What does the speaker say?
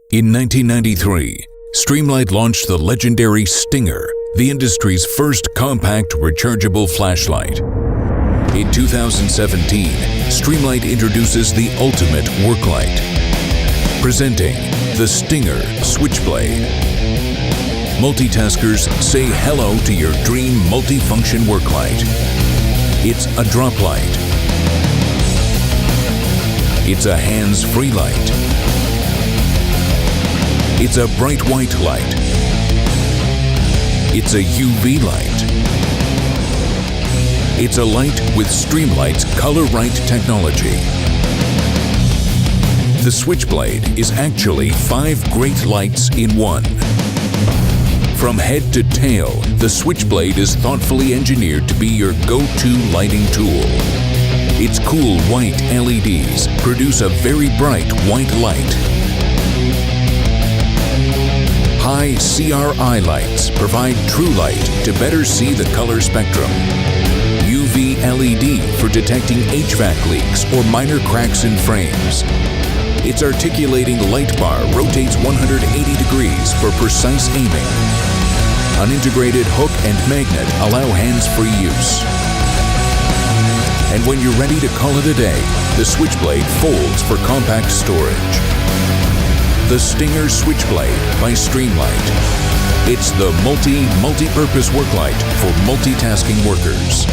In 1993, Streamlight launched the legendary Stinger, the industry's first compact rechargeable flashlight. In 2017, Streamlight introduces the ultimate work light. Presenting the Stinger Switchblade. Multitaskers, say hello to your dream multifunction work light. It's a drop light. It's a hands-free light. It's a bright white light. It's a UV light. It's a light with Streamlight's ColorRight technology. The Switchblade is actually 5 great lights in one. From head to tail, the Switchblade is thoughtfully engineered to be your go-to lighting tool. Its cool white LEDs produce a very bright white light. High CRI lights provide true light to better see the color spectrum. UV LED for detecting HVAC leaks or minor cracks in frames. Its articulating light bar rotates 180 degrees for precise aiming. An integrated hook and magnet allow hands-free use. And when you're ready to call it a day, the Switchblade folds for compact storage. The Stinger Switchblade by Streamlight. It's the multi-purpose work light for multitasking workers.